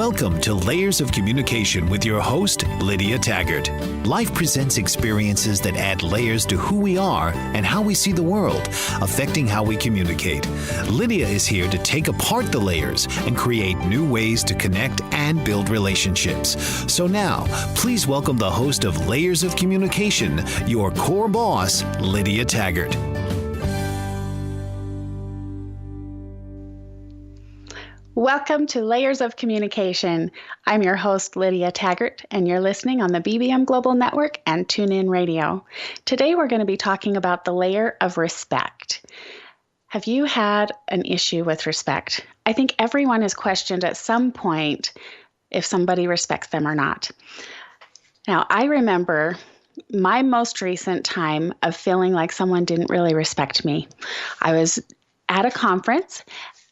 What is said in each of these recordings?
Welcome to Layers of Communication with your host, Lydia Taggart. Life presents experiences that add layers to who we are and how we see the world, affecting how we communicate. Lydia is here to take apart the layers and create new ways to connect and build relationships. So now, please welcome the host of Layers of Communication, your core boss, Lydia Taggart. Welcome to Layers of Communication. I'm your host, Lydia Taggart, and you're listening on the BBM Global Network and TuneIn Radio. Today, we're going to be talking about the layer of respect. Have you had an issue with respect? I think everyone is questioned at some point if somebody respects them or not. Now, I remember my most recent time of feeling like someone didn't really respect me. I was at a conference,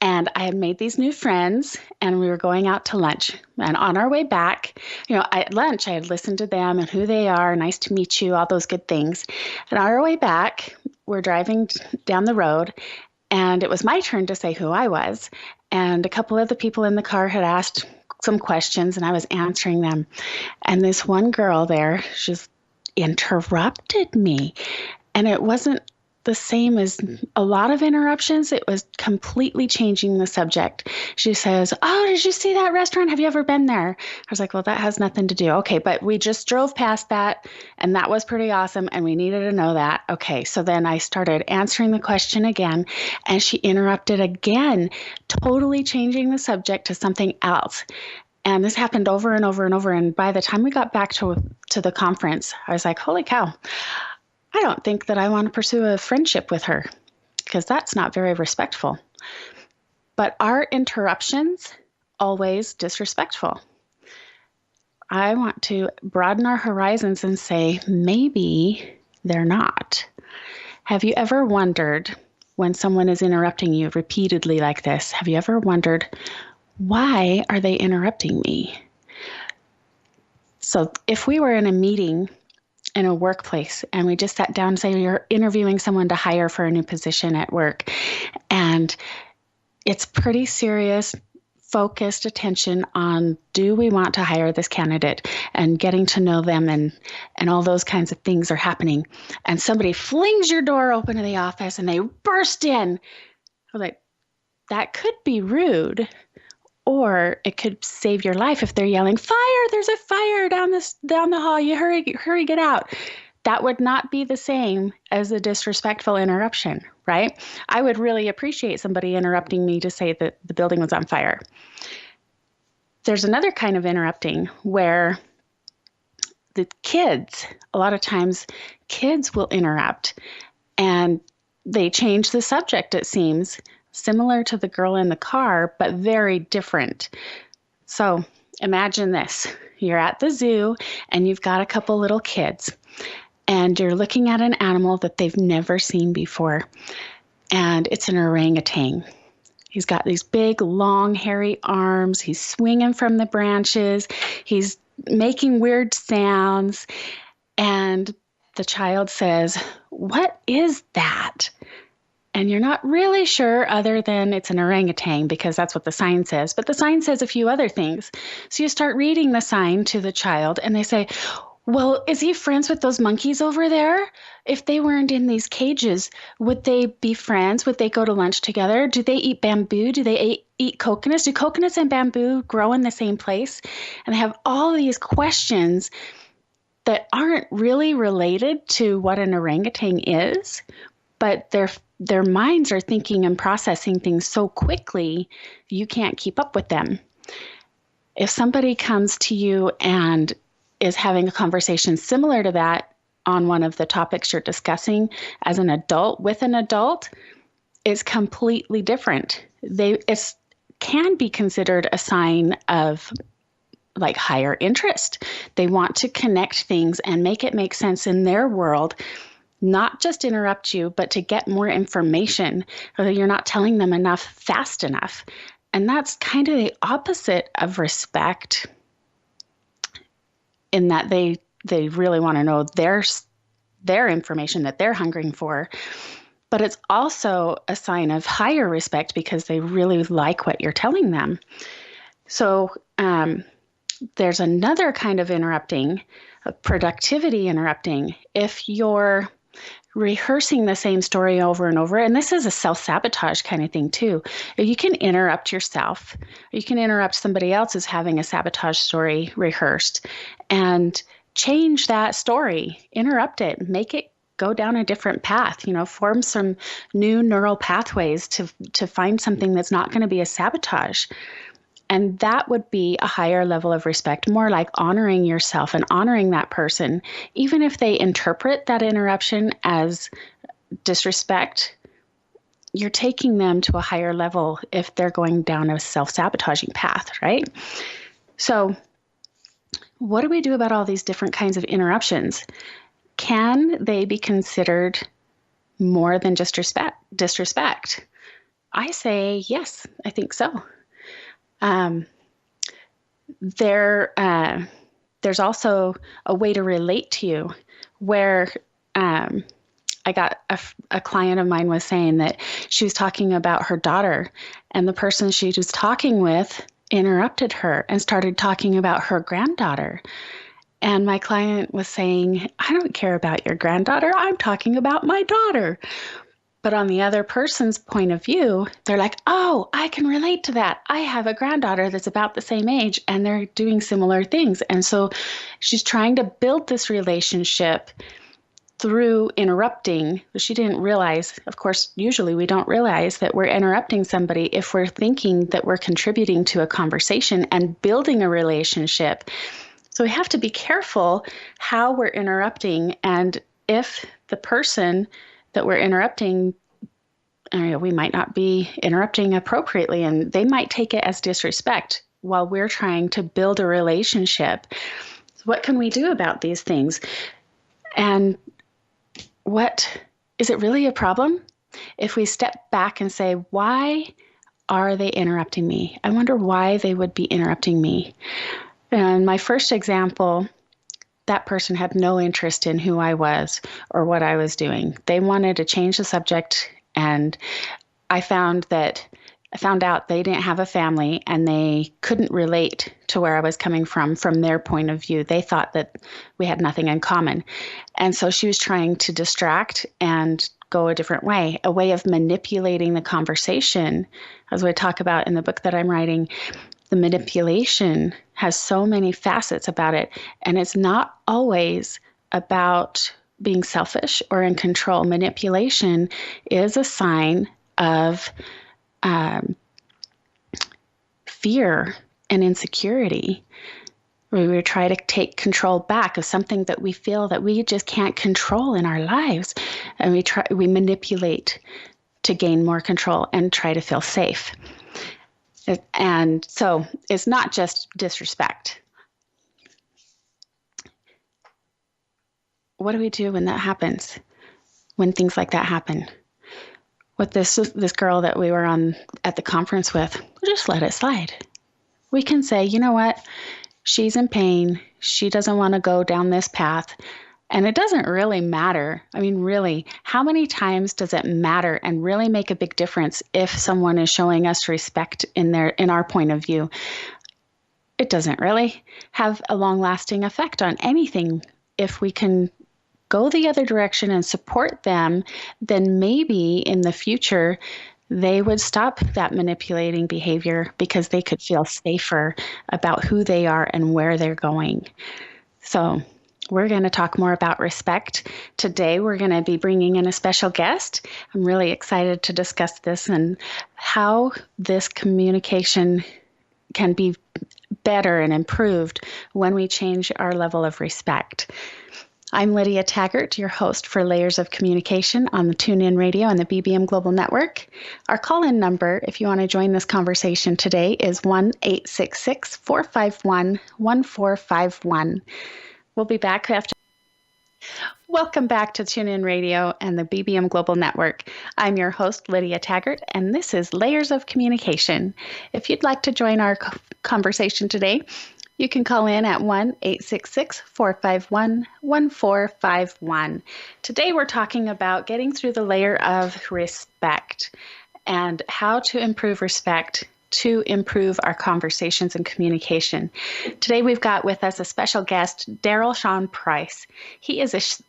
and I had made these new friends, and we were going out to lunch. And on our way back, at lunch, I had listened to them and who they are, nice to meet you, all those good things. And on our way back, we're driving down the road, and it was my turn to say who I was. And a couple of the people in the car had asked some questions, and I was answering them. And this one girl there just interrupted me. And it wasn't the same as a lot of interruptions. It was completely changing the subject. She says, "Oh, did you see that restaurant? Have you ever been there?" I was like, "Well, that has nothing to do." "Okay, but we just drove past that, and that was pretty awesome, and we needed to know that." Okay, so then I started answering the question again, and she interrupted again, totally changing the subject to something else. And this happened over and over and over. And by the time we got back to the conference, I was like, holy cow. I don't think that I want to pursue a friendship with her because that's not very respectful. But are interruptions always disrespectful? I want to broaden our horizons and say maybe they're not. Have you ever wondered when someone is interrupting you repeatedly like this, have you ever wondered, why are they interrupting me? So if we were in a meeting in a workplace and we just sat down and say you're interviewing someone to hire for a new position at work, and it's pretty serious, focused attention on do we want to hire this candidate and getting to know them and all those kinds of things are happening, and somebody flings your door open to the office and they burst in. I'm like, that could be rude. Or it could save your life if they're yelling, "Fire, there's a fire down the hall, you hurry, get out." That would not be the same as a disrespectful interruption, right? I would really appreciate somebody interrupting me to say that the building was on fire. There's another kind of interrupting where the kids, a lot of times kids will interrupt and they change the subject, it seems, similar to the girl in the car, but very different. So imagine this. You're at the zoo and you've got a couple little kids and you're looking at an animal that they've never seen before. And it's an orangutan. He's got these big, long, hairy arms. He's swinging from the branches. He's making weird sounds. And the child says, "What is that?" And you're not really sure other than it's an orangutan because that's what the sign says. But the sign says a few other things. So you start reading the sign to the child and they say, "Well, is he friends with those monkeys over there? If they weren't in these cages, would they be friends? Would they go to lunch together? Do they eat bamboo? Do they eat coconuts? Do coconuts and bamboo grow in the same place?" And they have all these questions that aren't really related to what an orangutan is, but their minds are thinking and processing things so quickly, you can't keep up with them. If somebody comes to you and is having a conversation similar to that on one of the topics you're discussing as an adult with an adult, it's completely different. It can be considered a sign of like higher interest. They want to connect things and make it make sense in their world, not just interrupt you, but to get more information, or that you're not telling them enough fast enough. And that's kind of the opposite of respect in that they really want to know their information that they're hungering for. But it's also a sign of higher respect because they really like what you're telling them. So there's another kind of interrupting, productivity interrupting. If you're rehearsing the same story over and over, and this is a self-sabotage kind of thing too. You can interrupt yourself. You can interrupt somebody else who's having a sabotage story rehearsed and change that story, interrupt it, make it go down a different path, form some new neural pathways to find something that's not going to be a sabotage. And that would be a higher level of respect, more like honoring yourself and honoring that person, even if they interpret that interruption as disrespect. You're taking them to a higher level if they're going down a self-sabotaging path, right? So what do we do about all these different kinds of interruptions? Can they be considered more than just disrespect? I say yes, I think so. There's also a way to relate to you where I got a client of mine was saying that she was talking about her daughter, and the person she was talking with interrupted her and started talking about her granddaughter. And my client was saying, I don't care about your granddaughter. I'm talking about my daughter. But on the other person's point of view, they're like, oh, I can relate to that. I have a granddaughter that's about the same age and they're doing similar things. And so she's trying to build this relationship through interrupting. She didn't realize, of course, usually we don't realize that we're interrupting somebody if we're thinking that we're contributing to a conversation and building a relationship. So we have to be careful how we're interrupting. And if the person that we're interrupting, we might not be interrupting appropriately, and they might take it as disrespect while we're trying to build a relationship. So what can we do about these things? And is it really a problem? If we step back and say, why are they interrupting me? I wonder why they would be interrupting me. And my first example, that person had no interest in who I was or what I was doing. They wanted to change the subject, and I found out they didn't have a family and they couldn't relate to where I was coming from their point of view. They thought that we had nothing in common. And so she was trying to distract and go a different way, a way of manipulating the conversation. As we talk about in the book that I'm writing, the manipulation has so many facets about it, and it's not always about being selfish or in control. Manipulation is a sign of fear and insecurity. We try to take control back of something that we feel that we just can't control in our lives, and we manipulate to gain more control and try to feel safe. And so it's not just disrespect. What do we do when that happens? When things like that happen? With this girl that we were on at the conference with, we'll just let it slide. We can say, you know what? She's in pain. She doesn't want to go down this path. And it doesn't really matter. I mean, really, how many times does it matter and really make a big difference if someone is showing us respect in our point of view? It doesn't really have a long-lasting effect on anything. If we can go the other direction and support them, then maybe in the future they would stop that manipulating behavior because they could feel safer about who they are and where they're going. So we're going to talk more about respect. Today, we're going to be bringing in a special guest. I'm really excited to discuss this and how this communication can be better and improved when we change our level of respect. I'm Lydia Taggart, your host for Layers of Communication on the TuneIn Radio and the BBM Global Network. Our call-in number, if you want to join this conversation today, is 1-866-451-1451. We'll be back after. Welcome back to TuneIn Radio and the BBM Global Network. I'm your host, Lydia Taggart, and this is Layers of Communication. If you'd like to join our conversation today, you can call in at 1-866-451-1451. Today we're talking about getting through the layer of respect and how to improve respect to improve our conversations and communication. Today we've got with us a special guest, Daryl Shaun Price. He is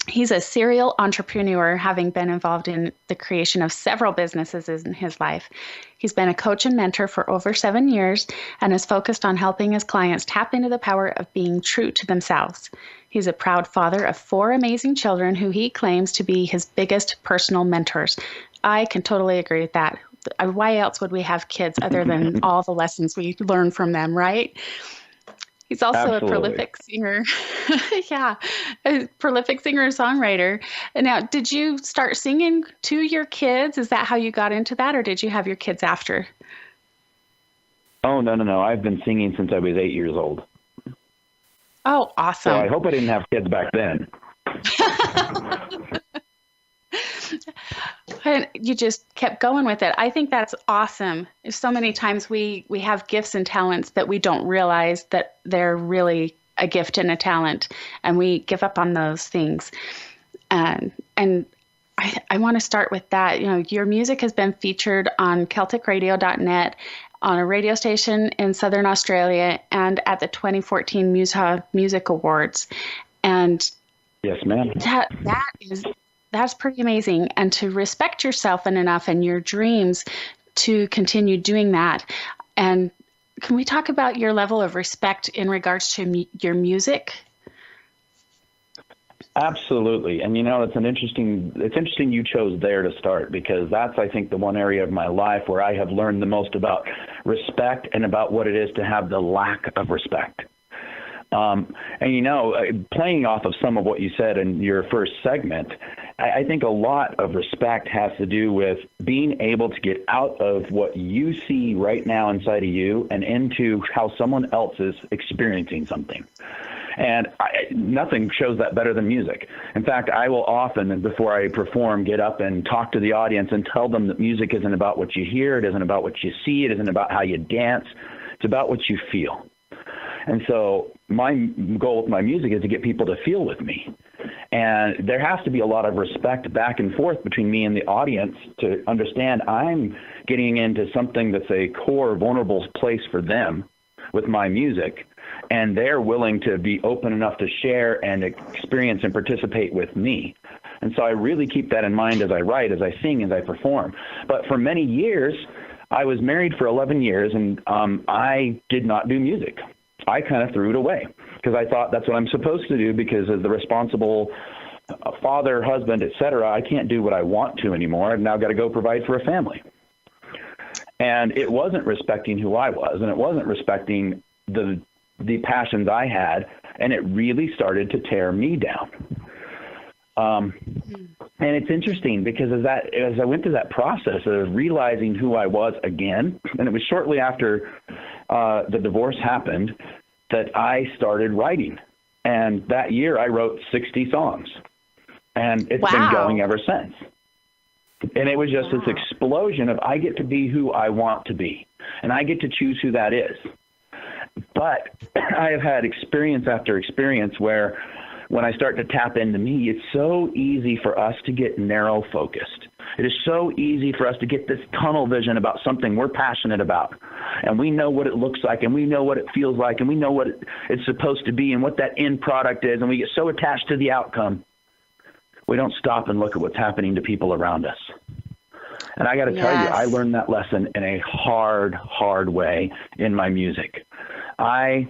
He's a serial entrepreneur, having been involved in the creation of several businesses in his life. He's been a coach and mentor for over 7 years and is focused on helping his clients tap into the power of being true to themselves. He's a proud father of 4 amazing children who he claims to be his biggest personal mentors. I can totally agree with that. Why else would we have kids other than all the lessons we learn from them, right? He's also Absolutely. a prolific singer. Yeah, a prolific singer-songwriter. Now, did you start singing to your kids? Is that how you got into that, or did you have your kids after? Oh, no. I've been singing since I was 8 years old. Oh, awesome. So I hope I didn't have kids back then. And you just kept going with it. I think that's awesome. So many times we have gifts and talents that we don't realize that they're really a gift and a talent, and we give up on those things. And I want to start with that. You know, your music has been featured on CelticRadio.net, on a radio station in Southern Australia, and at the 2014 Music Awards. And yes, ma'am. That's pretty amazing. And to respect yourself enough and your dreams to continue doing that. And can we talk about your level of respect in regards to your music? Absolutely. And, it's interesting you chose there to start, because that's, I think, the one area of my life where I have learned the most about respect and about what it is to have the lack of respect. Playing off of some of what you said in your first segment, I think a lot of respect has to do with being able to get out of what you see right now inside of you and into how someone else is experiencing something. And nothing shows that better than music. In fact, I will often, before I perform, get up and talk to the audience and tell them that music isn't about what you hear, it isn't about what you see, it isn't about how you dance, it's about what you feel. And so my goal with my music is to get people to feel with me. And there has to be a lot of respect back and forth between me and the audience to understand I'm getting into something that's a core, vulnerable place for them with my music. And they're willing to be open enough to share and experience and participate with me. And so I really keep that in mind as I write, as I sing, as I perform. But for many years, I was married for 11 years, and I did not do music. I kind of threw it away because I thought that's what I'm supposed to do, because as the responsible father, husband, etc., I can't do what I want to anymore. I've now got to go provide for a family. And it wasn't respecting who I was, and it wasn't respecting the passions I had, and it really started to tear me down. And it's interesting because as I went through that process of realizing who I was again, and it was shortly after the divorce happened that I started writing. And that year I wrote 60 songs, and it's been going ever since. And it was just this explosion of I get to be who I want to be, and I get to choose who that is. But I have had experience after experience where when I start to tap into me, it's so easy for us to get narrow focused. It is so easy for us to get this tunnel vision about something we're passionate about. And we know what it looks like, and we know what it feels like, and we know what it's supposed to be and what that end product is. And we get so attached to the outcome, we don't stop and look at what's happening to people around us. And I got to tell you, I learned that lesson in a hard way in my music. I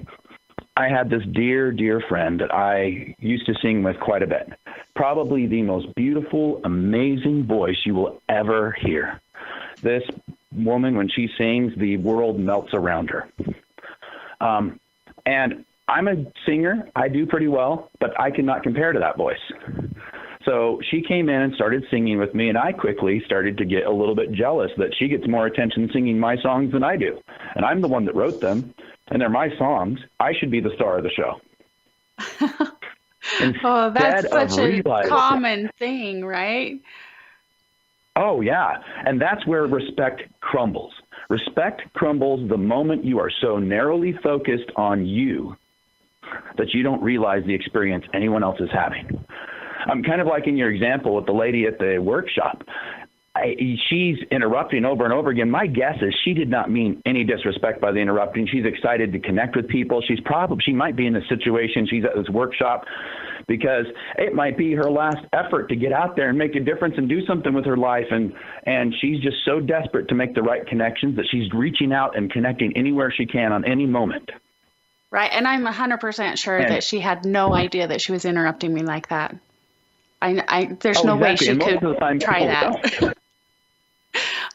had this dear friend that I used to sing with quite a bit. Probably the most beautiful, amazing voice you will ever hear. This woman, when she sings, the world melts around her. And I'm a singer. I do pretty well, but I cannot compare to that voice. So she came in and started singing with me, and I quickly started to get a little bit jealous that she gets more attention singing my songs than I do. And I'm the one that wrote them, and they're my songs. I should be the star of the show. Oh, that's such a common thing, right? Oh, yeah. And that's where respect crumbles. Respect crumbles the moment you are so narrowly focused on you that you don't realize the experience anyone else is having. I'm kind of like in your example with the lady at the workshop. she's interrupting over and over again. My guess is she did not mean any disrespect by the interrupting. She's excited to connect with people. She might be in a situation. She's at this workshop because it might be her last effort to get out there and make a difference and do something with her life. And she's just so desperate to make the right connections that she's reaching out and connecting anywhere she can on any moment. Right. And I'm 100% sure that she had no idea that she was interrupting me like that. There's no way she could try that.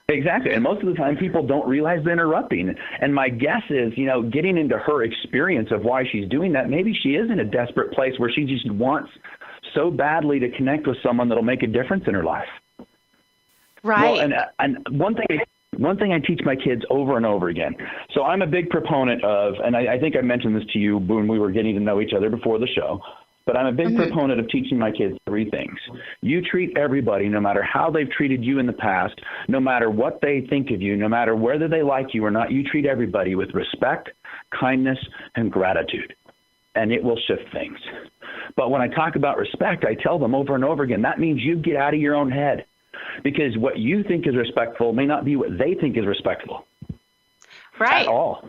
Exactly. And most of the time people don't realize they're interrupting. And my guess is, getting into her experience of why she's doing that, maybe she is in a desperate place where she just wants so badly to connect with someone that'll make a difference in her life. Right. Well, and one thing I teach my kids over and over again. So I'm a big proponent of, and I think I mentioned this to you when we were getting to know each other before the show, but I'm a big proponent of teaching my kids 3 things. You treat everybody, no matter how they've treated you in the past, no matter what they think of you, no matter whether they like you or not, you treat everybody with respect, kindness, and gratitude, and it will shift things. But when I talk about respect, I tell them over and over again, that means you get out of your own head, because what you think is respectful may not be what they think is respectful. Right. At all.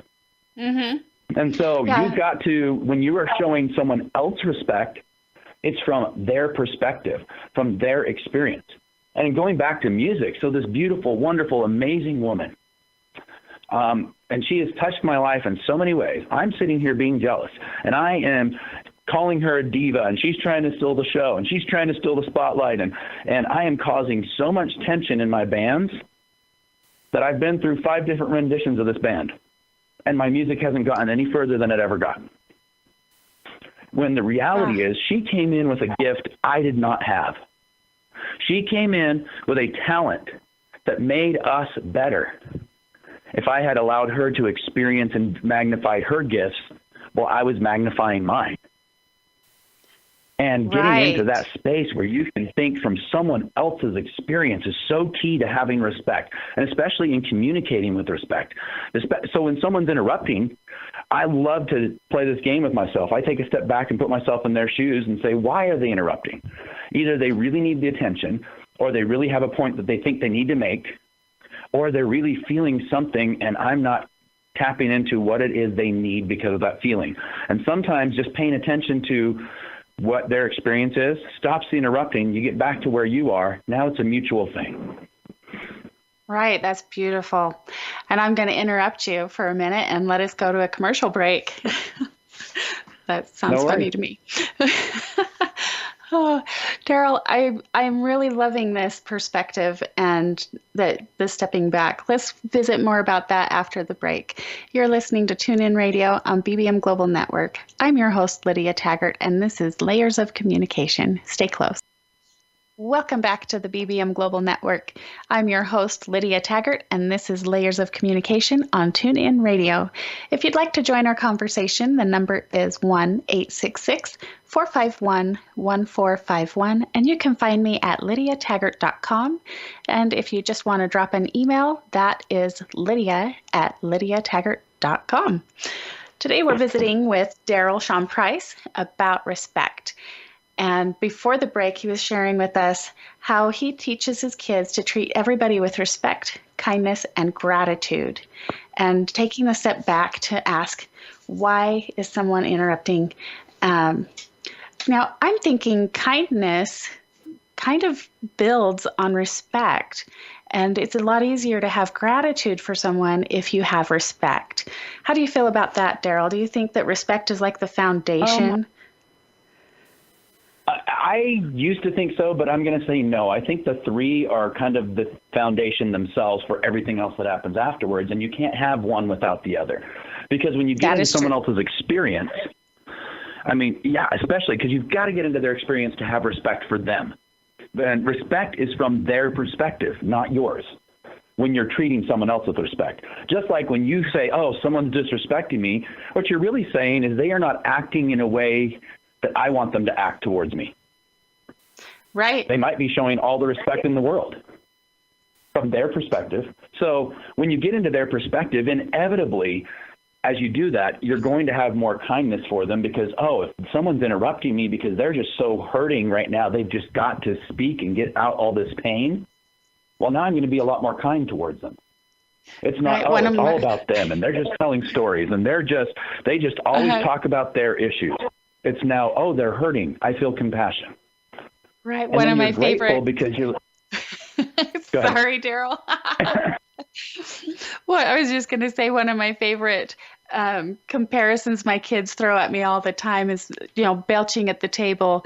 Mm-hmm. And so you've got to, when you are showing someone else respect, it's from their perspective, from their experience. And going back to music, so this beautiful, wonderful, amazing woman, and she has touched my life in so many ways. I'm sitting here being jealous, and I am calling her a diva, and she's trying to steal the show, and she's trying to steal the spotlight, and I am causing so much tension in my bands that I've been through 5 different renditions of this band. And my music hasn't gotten any further than it ever got. When the reality is, she came in with a gift I did not have. She came in with a talent that made us better. If I had allowed her to experience and magnify her gifts, well, I was magnifying mine. And getting into that space where you can think from someone else's experience is so key to having respect, and especially in communicating with respect. So when someone's interrupting, I love to play this game with myself. I take a step back and put myself in their shoes and say, why are they interrupting? Either they really need the attention, or they really have a point that they think they need to make, or they're really feeling something and I'm not tapping into what it is they need because of that feeling. And sometimes just paying attention to what their experience is stops the interrupting. You get back to where you are. Now it's a mutual thing. Right. That's beautiful. And I'm going to interrupt you for a minute and let us go to a commercial break. That sounds funny to me. Oh, Daryl, I'm really loving this perspective and the stepping back. Let's visit more about that after the break. You're listening to TuneIn Radio on BBM Global Network. I'm your host, Lydia Taggart, and this is Layers of Communication. Stay close. Welcome back to the BBM Global Network. I'm your host, Lydia Taggart, and this is Layers of Communication on TuneIn Radio. If you'd like to join our conversation, the number is 1-866-451-1451, and you can find me at lydiataggart.com. And if you just want to drop an email, that is lydia@lydiataggart.com. Today we're visiting with Daryl Shaun Price about respect. And before the break, he was sharing with us how he teaches his kids to treat everybody with respect, kindness, and gratitude, and taking a step back to ask, why is someone interrupting? Now, I'm thinking kindness kind of builds on respect, and it's a lot easier to have gratitude for someone if you have respect. How do you feel about that, Daryl? Do you think that respect is like the foundation? I used to think so, but I'm going to say no. I think the 3 are kind of the foundation themselves for everything else that happens afterwards, and you can't have one without the other. Because when you get into someone else's experience, I mean, yeah, especially because you've got to get into their experience to have respect for them. And respect is from their perspective, not yours, when you're treating someone else with respect. Just like when you say, oh, someone's disrespecting me, what you're really saying is they are not acting in a way that I want them to act towards me. Right. They might be showing all the respect in the world from their perspective. So when you get into their perspective, inevitably, as you do that, you're going to have more kindness for them because, oh, if someone's interrupting me because they're just so hurting right now, they've just got to speak and get out all this pain. Well, now I'm going to be a lot more kind towards them. It's not, Right, it's all about them, and they're just telling stories, and they just always talk about their issues. It's now, oh, they're hurting. I feel compassion. Right. And One then of my you're grateful favorite. because you're. Sorry, Daryl. Well, I was just going to say one of my favorite comparisons my kids throw at me all the time is, belching at the table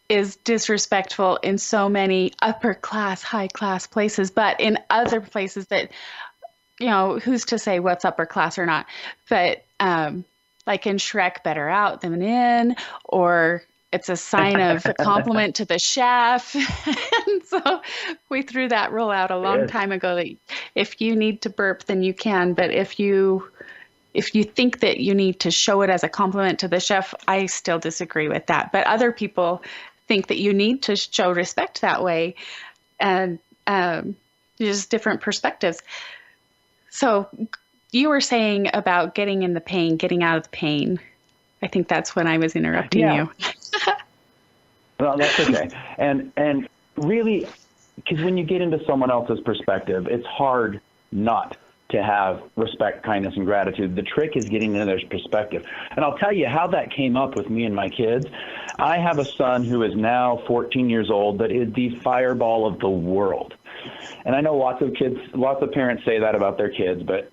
is disrespectful in so many upper class, high class places, but in other places that, who's to say what's upper class or not? But like in Shrek, better out than in, or it's a sign of a compliment to the chef. And so we threw that rule out a long time ago that if you need to burp, then you can. But if you think that you need to show it as a compliment to the chef, I still disagree with that. But other people think that you need to show respect that way, and just different perspectives. So you were saying about getting in the pain, getting out of the pain. I think that's when I was interrupting you. Well, that's okay. And really, because when you get into someone else's perspective, it's hard not to have respect, kindness, and gratitude. The trick is getting into their perspective. And I'll tell you how that came up with me and my kids. I have a son who is now 14 years old that is the fireball of the world. And I know lots of parents say that about their kids, but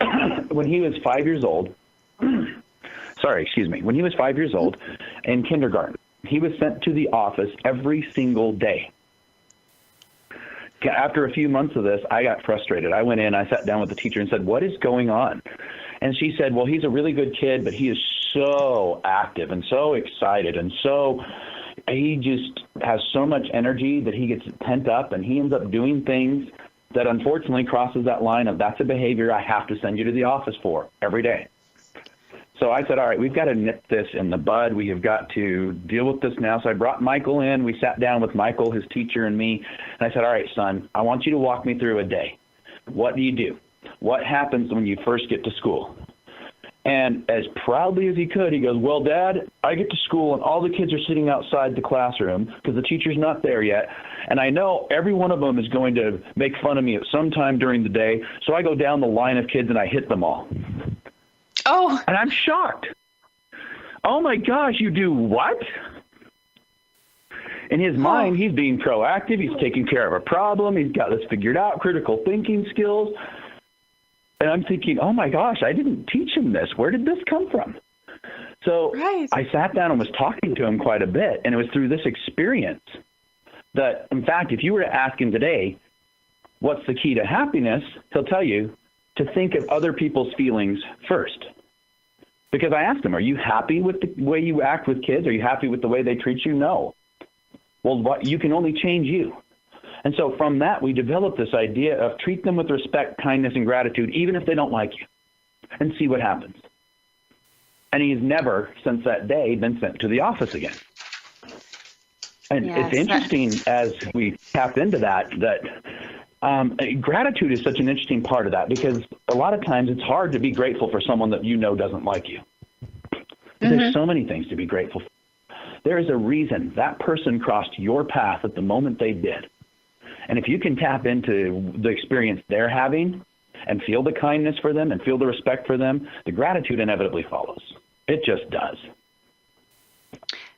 when he was 5 years old, when he was 5 years old in kindergarten, he was sent to the office every single day. After a few months of this, I got frustrated. I went in, I sat down with the teacher and said, "What is going on?" And she said, "Well, he's a really good kid, but he is so active and so excited, and he just has so much energy that he gets pent up, and he ends up doing things that unfortunately crosses that line of that's a behavior I have to send you to the office for every day." So I said, all right, we've got to nip this in the bud. We have got to deal with this now. So I brought Michael in. We sat down with Michael, his teacher, and me. And I said, all right, son, I want you to walk me through a day. What do you do? What happens when you first get to school? And as proudly as he could, he goes, well, Dad, I get to school and all the kids are sitting outside the classroom because the teacher's not there yet. And I know every one of them is going to make fun of me at some time during the day. So I go down the line of kids and I hit them all. Oh. And I'm shocked. Oh, my gosh, you do what? In his mind, he's being proactive. He's taking care of a problem. He's got this figured out, critical thinking skills. And I'm thinking, oh, my gosh, I didn't teach him this. Where did this come from? So I sat down and was talking to him quite a bit. And it was through this experience that, in fact, if you were to ask him today, what's the key to happiness, he'll tell you to think of other people's feelings first. Because I asked him, are you happy with the way you act with kids? Are you happy with the way they treat you? No. Well, you can only change you. And so from that, we developed this idea of treat them with respect, kindness, and gratitude, even if they don't like you, and see what happens. And he's never, since that day, been sent to the office again. And it's interesting as we tap into that gratitude is such an interesting part of that, because a lot of times it's hard to be grateful for someone that you know doesn't like you. There's so many things to be grateful for. There is a reason that person crossed your path at the moment they did. And if you can tap into the experience they're having and feel the kindness for them and feel the respect for them, the gratitude inevitably follows. It just does.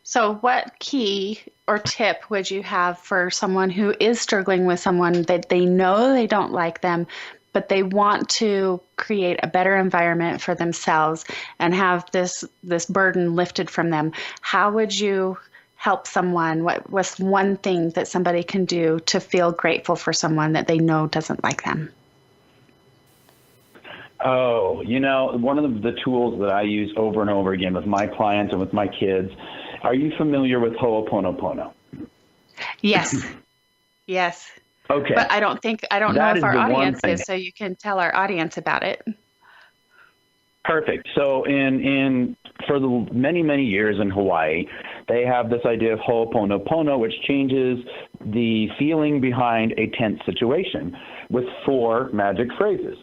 So what key or tip would you have for someone who is struggling with someone that they know they don't like them, but they want to create a better environment for themselves and have this burden lifted from them? How would you help someone? What's one thing that somebody can do to feel grateful for someone that they know doesn't like them? Oh, one of the tools that I use over and over again with my clients and with my kids. Are you familiar with Ho'oponopono? Yes. Yes. Okay. But I don't know if our audience is, so you can tell our audience about it. Perfect. So for the many, many years in Hawaii, they have this idea of Ho'oponopono, which changes the feeling behind a tense situation with 4 magic phrases.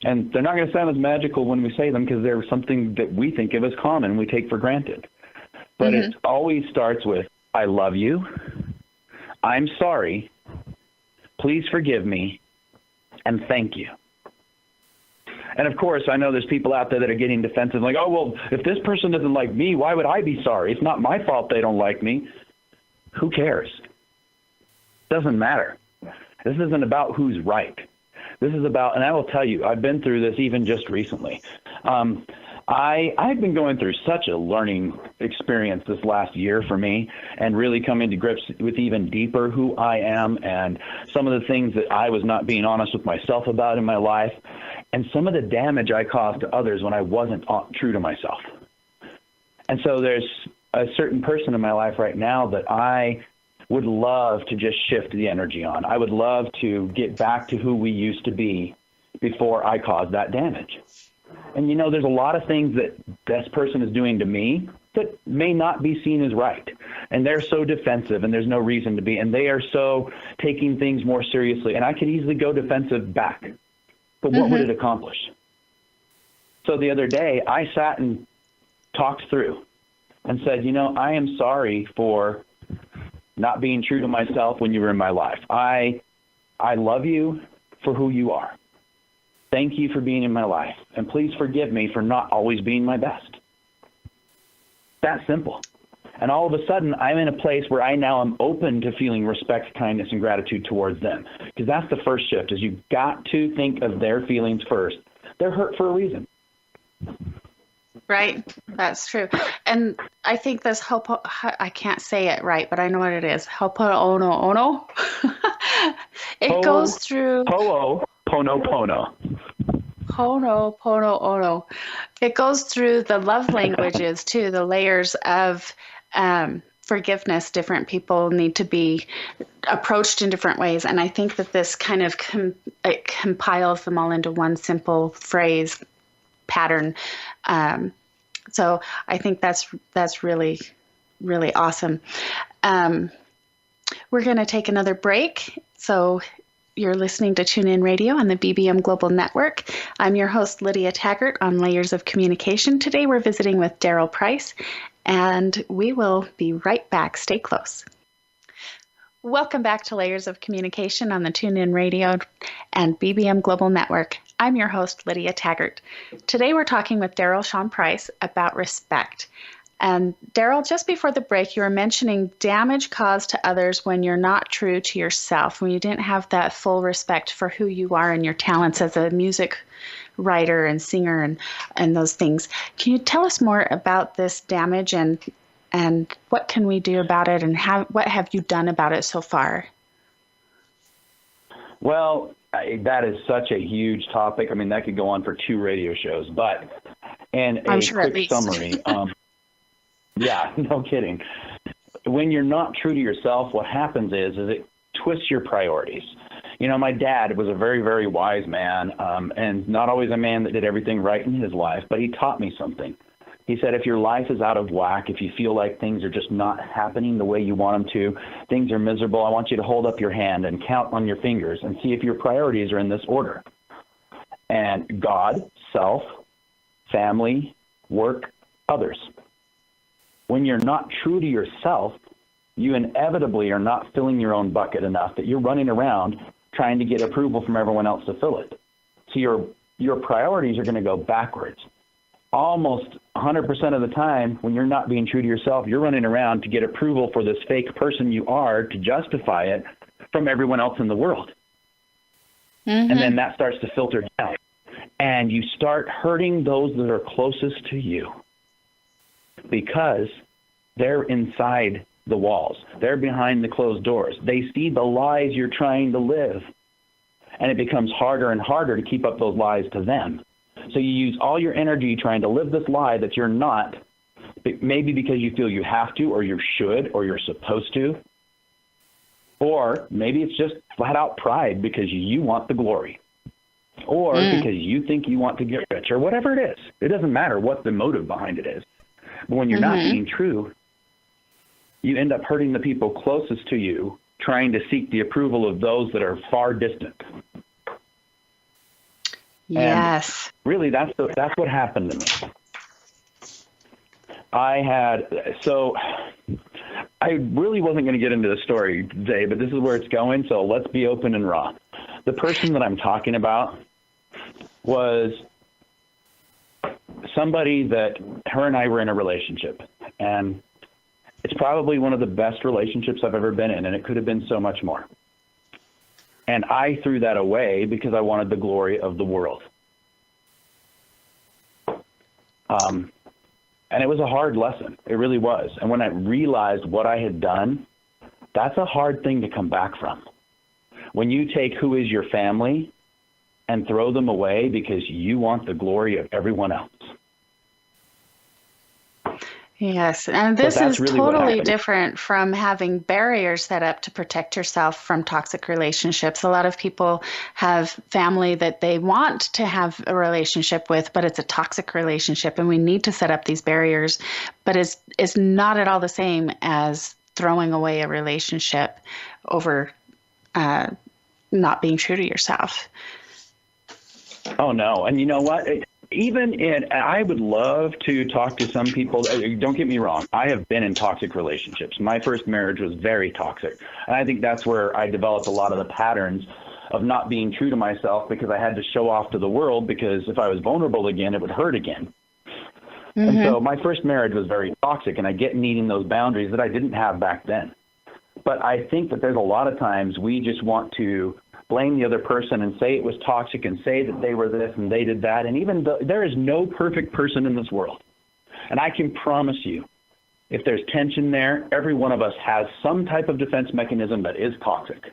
And they're not going to sound as magical when we say them because they're something that we think of as common, we take for granted. But it always starts with, I love you, I'm sorry, please forgive me, and thank you. And of course, I know there's people out there that are getting defensive, like, oh, well, if this person doesn't like me, why would I be sorry? It's not my fault they don't like me. Who cares? Doesn't matter. This isn't about who's right. This is about, and I will tell you, I've been through this even just recently. I've been going through such a learning experience this last year for me, and really coming to grips with even deeper who I am and some of the things that I was not being honest with myself about in my life, and some of the damage I caused to others when I wasn't true to myself. And so there's a certain person in my life right now that I would love to just shift the energy on. I would love to get back to who we used to be before I caused that damage. And, there's a lot of things that this person is doing to me that may not be seen as right. And they're so defensive, and there's no reason to be. And they are so taking things more seriously. And I could easily go defensive back. But what would it accomplish? So the other day, I sat and talked through and said, I am sorry for not being true to myself when you were in my life. I love you for who you are. Thank you for being in my life. And please forgive me for not always being my best. That simple. And all of a sudden, I'm in a place where I now am open to feeling respect, kindness, and gratitude towards them. Because that's the first shift, is you've got to think of their feelings first. They're hurt for a reason. Right. That's true. And I think this I can't say it right, but I know what it is. Ho'oponopono. It goes through Ho'oponopono. Ho'oponopono. It goes through the love languages too, the layers of forgiveness. Different people need to be approached in different ways. And I think that this kind of it compiles them all into one simple phrase pattern. So I think that's really, really awesome. We're going to take another break. So you're listening to Tune In Radio on the BBM Global Network. I'm your host, Lydia Taggart, on Layers of Communication. Today we're visiting with Daryl Price, and we will be right back. Stay close. Welcome back to Layers of Communication on the Tune In Radio and BBM Global Network. I'm your host, Lydia Taggart. Today we're talking with Daryl Shaun Price about respect. And Daryl, just before the break, you were mentioning damage caused to others when you're not true to yourself, when you didn't have that full respect for who you are and your talents as a music writer and singer and those things. Can you tell us more about this damage and what can we do about it, and what have you done about it so far? Well, that is such a huge topic. I mean, that could go on for 2 radio shows, but in a quick summary, yeah, no kidding. When you're not true to yourself, what happens is it twists your priorities. My dad was a very, very wise man, and not always a man that did everything right in his life, but he taught me something. He said, if your life is out of whack, if you feel like things are just not happening the way you want them to, things are miserable, I want you to hold up your hand and count on your fingers and see if your priorities are in this order. And God, self, family, work, others. When you're not true to yourself, you inevitably are not filling your own bucket enough that you're running around trying to get approval from everyone else to fill it. So your priorities are going to go backwards. Almost 100% of the time, when you're not being true to yourself, you're running around to get approval for this fake person you are, to justify it from everyone else in the world. Mm-hmm. And then that starts to filter down. And you start hurting those that are closest to you because they're inside the walls. They're behind the closed doors. They see the lies you're trying to live. And it becomes harder and harder to keep up those lies to them. So you use all your energy trying to live this lie that you're not, maybe because you feel you have to, or you should, or you're supposed to. Or maybe it's just flat out pride because you want the glory. Or because you think you want to get rich, or whatever it is. It doesn't matter what the motive behind it is. But when you're not being true, you end up hurting the people closest to you, trying to seek the approval of those that are far distant. Yes. And really, that's what happened to me. I really wasn't going to get into the story today, but this is where it's going, so let's be open and raw. The person that I'm talking about was somebody that her and I were in a relationship, and it's probably one of the best relationships I've ever been in, and it could have been so much more. And I threw that away because I wanted the glory of the world. And it was a hard lesson. It really was. And when I realized what I had done, that's a hard thing to come back from. When you take who is your family and throw them away because you want the glory of everyone else. Yes, and this is really totally different from having barriers set up to protect yourself from toxic relationships. A lot of people have family that they want to have a relationship with, but it's a toxic relationship, and we need to set up these barriers. But it's not at all the same as throwing away a relationship over not being true to yourself. Oh, no. And you know what? I would love to talk to some people. Don't get me wrong. I have been in toxic relationships. My first marriage was very toxic. And I think that's where I developed a lot of the patterns of not being true to myself, because I had to show off to the world, because if I was vulnerable again, it would hurt again. Mm-hmm. And so my first marriage was very toxic, and I get needing those boundaries that I didn't have back then. But I think that there's a lot of times we just want to blame the other person and say it was toxic and say that they were this and they did that. And even though there is no perfect person in this world. And I can promise you, if there's tension there, every one of us has some type of defense mechanism that is toxic.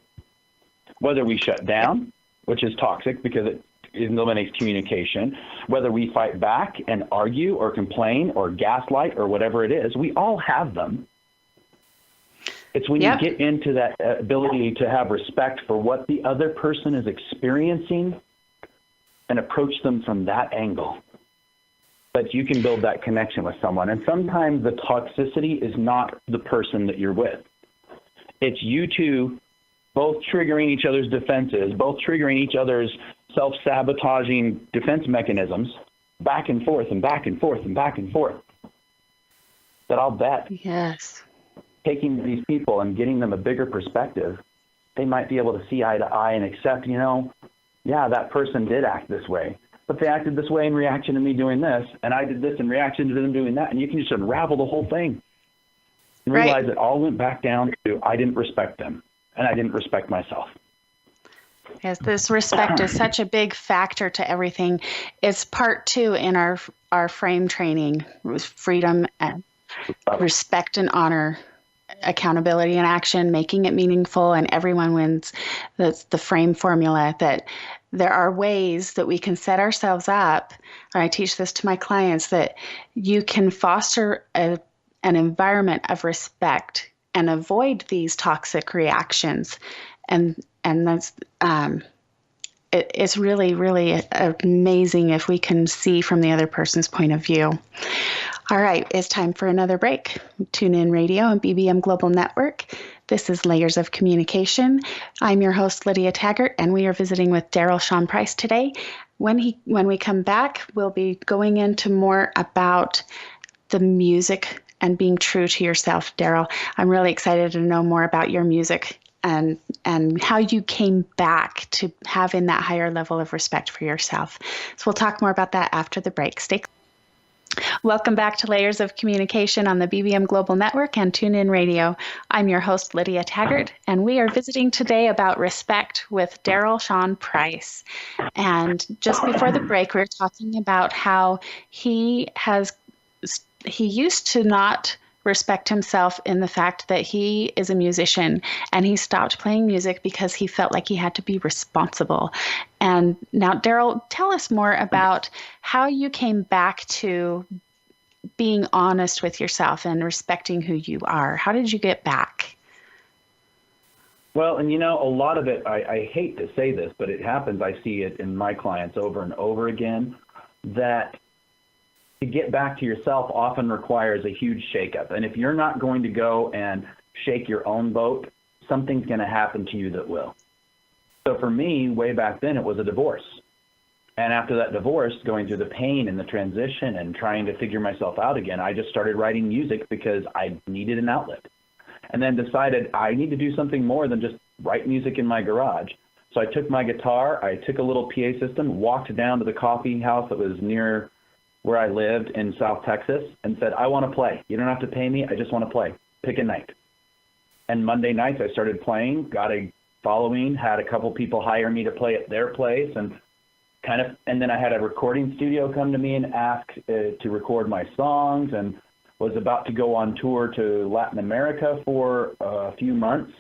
Whether we shut down, which is toxic because it eliminates communication, whether we fight back and argue or complain or gaslight or whatever it is, we all have them. It's when you get into that ability to have respect for what the other person is experiencing and approach them from that angle that you can build that connection with someone. And sometimes the toxicity is not the person that you're with. It's you two both triggering each other's defenses, both triggering each other's self-sabotaging defense mechanisms, back and forth and back and forth and back and forth. That I'll bet. Yes. Taking these people and getting them a bigger perspective, they might be able to see eye to eye and accept, that person did act this way, but they acted this way in reaction to me doing this, and I did this in reaction to them doing that, and you can just unravel the whole thing and realize it all went back down to I didn't respect them, and I didn't respect myself. Yes, this respect is such a big factor to everything. It's part 2 in our frame training, freedom and respect and honor, accountability and action, making it meaningful, and everyone wins. That's the frame formula, that there are ways that we can set ourselves up. And I teach this to my clients, that you can foster an environment of respect and avoid these toxic reactions. And that's it's really, really amazing if we can see from the other person's point of view. All right, it's time for another break. Tune in radio and BBM Global Network. This is Layers of Communication. I'm your host, Lydia Taggart, and we are visiting with Daryl Shaun Price today. When we come back, we'll be going into more about the music and being true to yourself, Daryl. I'm really excited to know more about your music and how you came back to having that higher level of respect for yourself. So we'll talk more about that after the break. Stay. Welcome back to Layers of Communication on the BBM Global Network and TuneIn Radio. I'm your host, Lydia Taggart, and we are visiting today about respect with Daryl Shaun Price. And just before the break, we were talking about how he used to not respect himself in the fact that he is a musician, and he stopped playing music because he felt like he had to be responsible. And now, Daryl, tell us more about how you came back to being honest with yourself and respecting who you are. How did you get back? Well, and a lot of it, I hate to say this, but it happens. I see it in my clients over and over again, that to get back to yourself often requires a huge shakeup. And if you're not going to go and shake your own boat, something's going to happen to you that will. So for me, way back then, it was a divorce. And after that divorce, going through the pain and the transition and trying to figure myself out again, I just started writing music because I needed an outlet. And then decided I need to do something more than just write music in my garage. So I took my guitar, I took a little PA system, walked down to the coffee house that was near where I lived in South Texas and said, I want to play. You don't have to pay me. I just want to play. Pick a night. And Monday nights I started playing, got a following, had a couple people hire me to play at their place, and then I had a recording studio come to me and ask to record my songs, and was about to go on tour to Latin America for a few months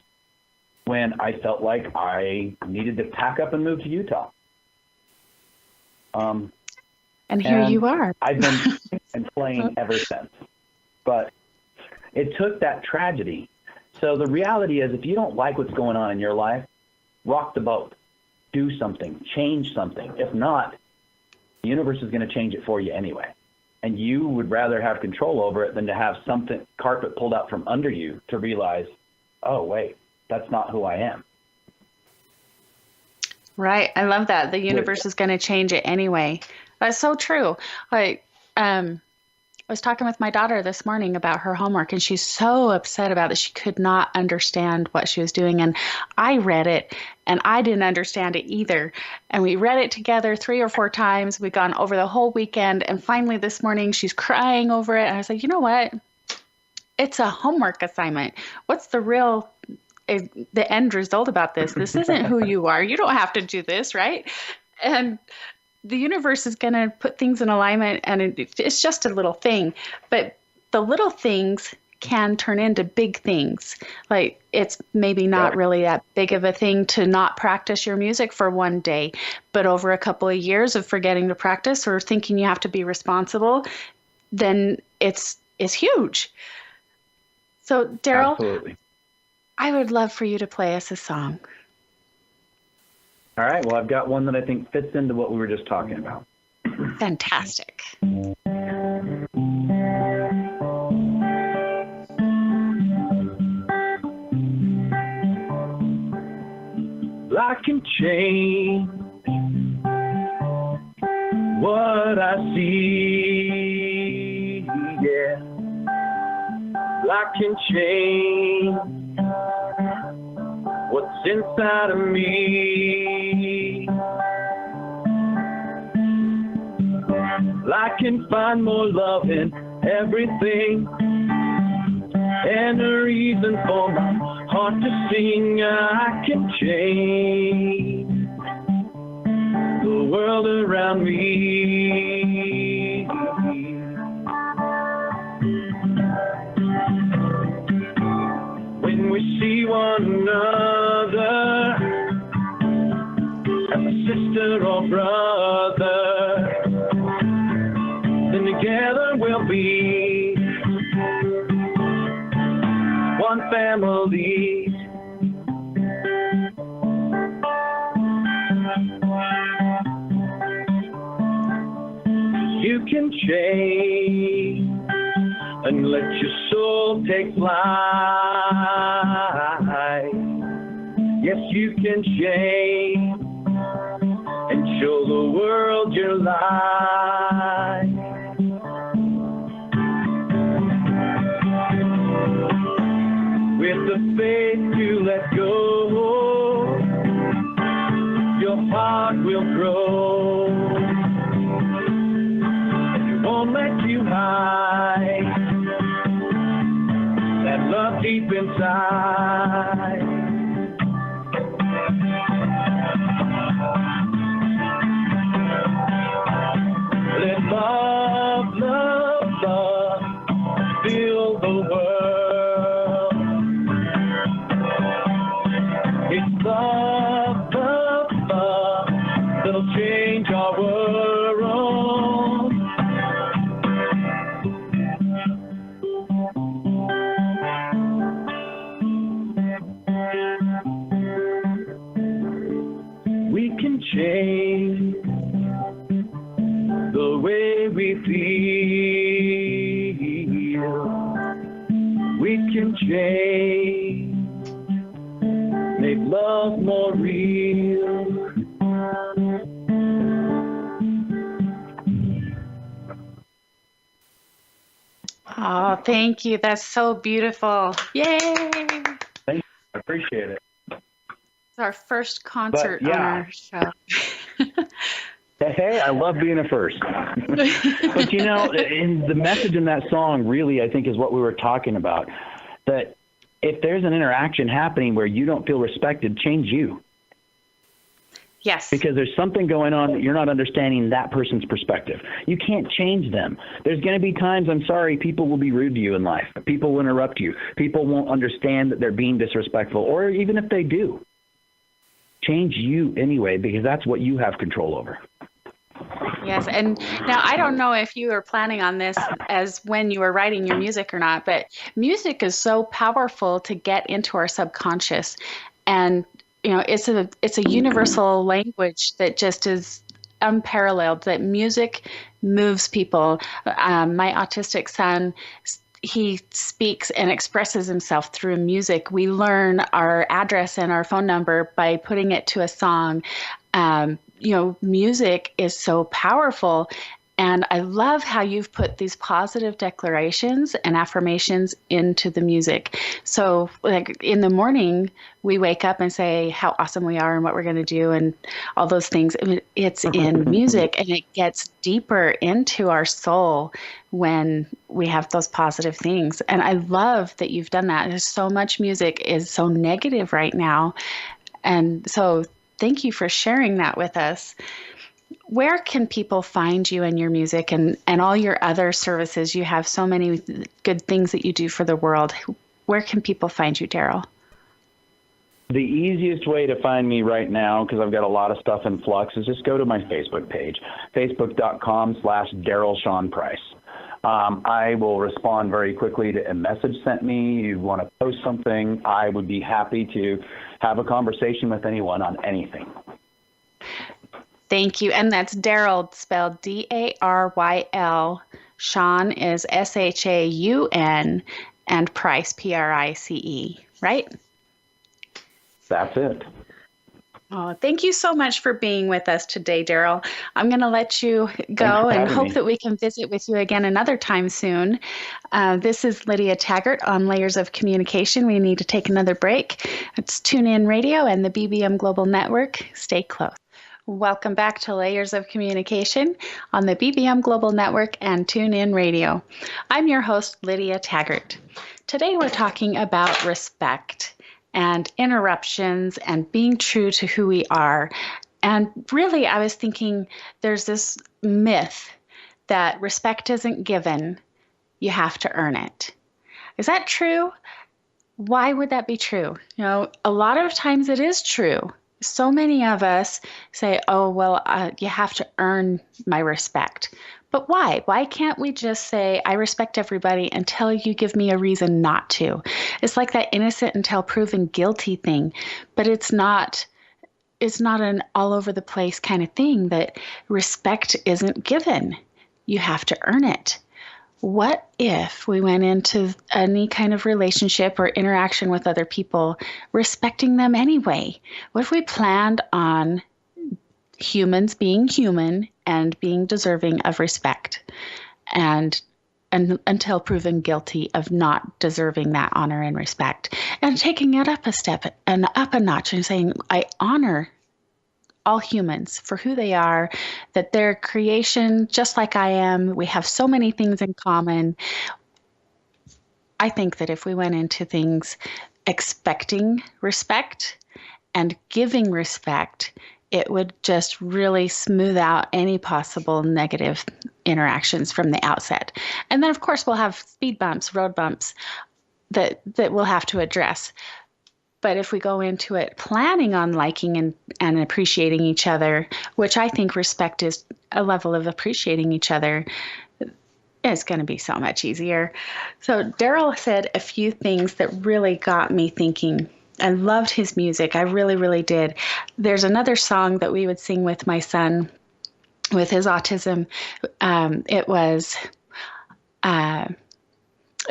when I felt like I needed to pack up and move to Utah. And here you are. I've been playing ever since. But it took that tragedy. So the reality is, if you don't like what's going on in your life, rock the boat. Do something. Change something. If not, the universe is going to change it for you anyway. And you would rather have control over it than to have something, carpet pulled out from under you to realize, oh, wait, that's not who I am. Right. I love that. The universe is going to change it anyway. That's so true. Like, I was talking with my daughter this morning about her homework, and she's so upset about it. She could not understand what she was doing. And I read it, and I didn't understand it either. And we read it together 3 or 4 times. We've gone over the whole weekend. And finally this morning, she's crying over it. And I was like, you know what? It's a homework assignment. What's the end result about this? This isn't who you are. You don't have to do this, right? And the universe is going to put things in alignment, and it's just a little thing. But the little things can turn into big things. Like, it's maybe not really that big of a thing to not practice your music for one day, but over a couple of years of forgetting to practice or thinking you have to be responsible, then it's huge. So, Daryl, absolutely. I would love for you to play us a song. All right. Well, I've got one that I think fits into what we were just talking about. Fantastic. I can change what I see, yeah. I can change what's inside of me. I can find more love in everything, and a reason for my heart to sing. I can change the world around me. When we see one another as a sister or brother, then together we'll be one family. You can change and let your soul take flight. Yes, you can change and show the world your light. With the faith to let go, your heart will grow. And it won't let you hide that love deep inside. Let love, love, love fill the world. It's love, love, love that'll change our world. We can change the way we feel. We can change, make love more real. Oh, thank you. That's so beautiful. Yay. Thank you. I appreciate it. It's our first But concert on yeah, our show. hey, I love being a first. But in the message in that song really, I think, is what we were talking about. That if there's an interaction happening where you don't feel respected, change you. Yes. Because there's something going on that you're not understanding that person's perspective. You can't change them. There's going to be times, I'm sorry, people will be rude to you in life. People will interrupt you. People won't understand that they're being disrespectful, or even if they do. Change you anyway, because that's what you have control over. Yes. And now I don't know if you were planning on this as when you were writing your music or not, but music is so powerful to get into our subconscious. And it's a universal language that just is unparalleled, that music moves people. My autistic son, he speaks and expresses himself through music. We learn our address and our phone number by putting it to a song. Music is so powerful. And I love how you've put these positive declarations and affirmations into the music. So like in the morning, we wake up and say how awesome we are and what we're going to do and all those things. It's in music, and it gets deeper into our soul when we have those positive things. And I love that you've done that. There's so much music is so negative right now. And so thank you for sharing that with us. Where can people find you and your music and all your other services? You have so many good things that you do for the world. Where can people find you, Daryl? The easiest way to find me right now, because I've got a lot of stuff in flux, is just go to my Facebook page, facebook.com/Daryl Shaun Price. I will respond very quickly to a message sent me. You want to post something, I would be happy to have a conversation with anyone on anything. Thank you. And that's Daryl, spelled Daryl. Shaun is Shaun, and Price, Price, right? That's it. Oh, thank you so much for being with us today, Daryl. I'm going to let you go and hope that we can visit with you again another time soon. This is Lydia Taggart on Layers of Communication. We need to take another break. It's TuneIn Radio and the BBM Global Network. Stay close. Welcome back to Layers of Communication on the BBM Global Network and TuneIn Radio. I'm your host, Lydia Taggart. Today we're talking about respect and interruptions and being true to who we are. And really, I was thinking there's this myth that respect isn't given, you have to earn it. Is that true? Why would that be true? A lot of times it is true. So many of us say, oh, well, you have to earn my respect. But why? Why can't we just say, I respect everybody until you give me a reason not to? It's like that innocent until proven guilty thing. But it's not an all over the place kind of thing that respect isn't given. You have to earn it. What if we went into any kind of relationship or interaction with other people respecting them anyway? What if we planned on humans being human and being deserving of respect and until proven guilty of not deserving that honor and respect, and taking it up a step and up a notch and saying, I honor all humans for who they are, that they're creation just like I am. We have so many things in common. I think that if we went into things expecting respect and giving respect, it would just really smooth out any possible negative interactions from the outset. And then, of course, we'll have speed bumps, road bumps that we'll have to address. But if we go into it planning on liking and appreciating each other, which I think respect is a level of appreciating each other, it's going to be so much easier. So Daryl said a few things that really got me thinking. I loved his music. I really, really did. There's another song that we would sing with my son with his autism. It was...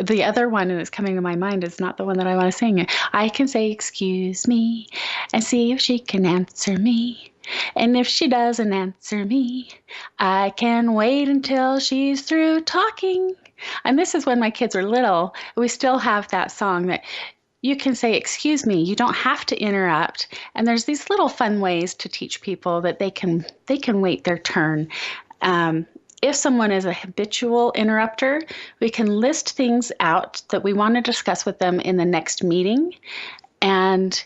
the other one that's coming to my mind is not the one that I want to sing. I can say, excuse me, and see if she can answer me. And if she doesn't answer me, I can wait until she's through talking. And this is when my kids were little. We still have that song that you can say, excuse me, you don't have to interrupt. And there's these little fun ways to teach people that they can wait their turn. If someone is a habitual interrupter, we can list things out that we want to discuss with them in the next meeting, and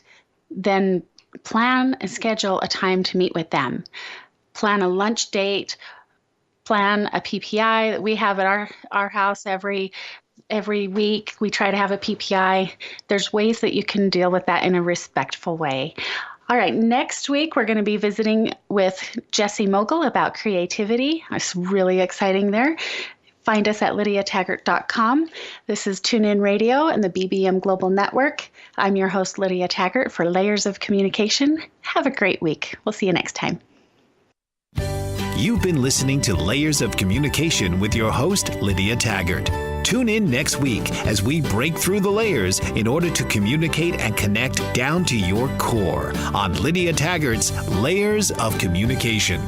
then plan and schedule a time to meet with them. Plan a lunch date, plan a PPI that we have at our house every week. We try to have a PPI. There's ways that you can deal with that in a respectful way. All right, next week we're going to be visiting with Jessie Mogul about creativity. It's really exciting there. Find us at lydiataggart.com. This is TuneIn Radio and the BBM Global Network. I'm your host, Lydia Taggart, for Layers of Communication. Have a great week. We'll see you next time. You've been listening to Layers of Communication with your host, Lydia Taggart. Tune in next week as we break through the layers in order to communicate and connect down to your core on Lydia Taggart's Layers of Communication.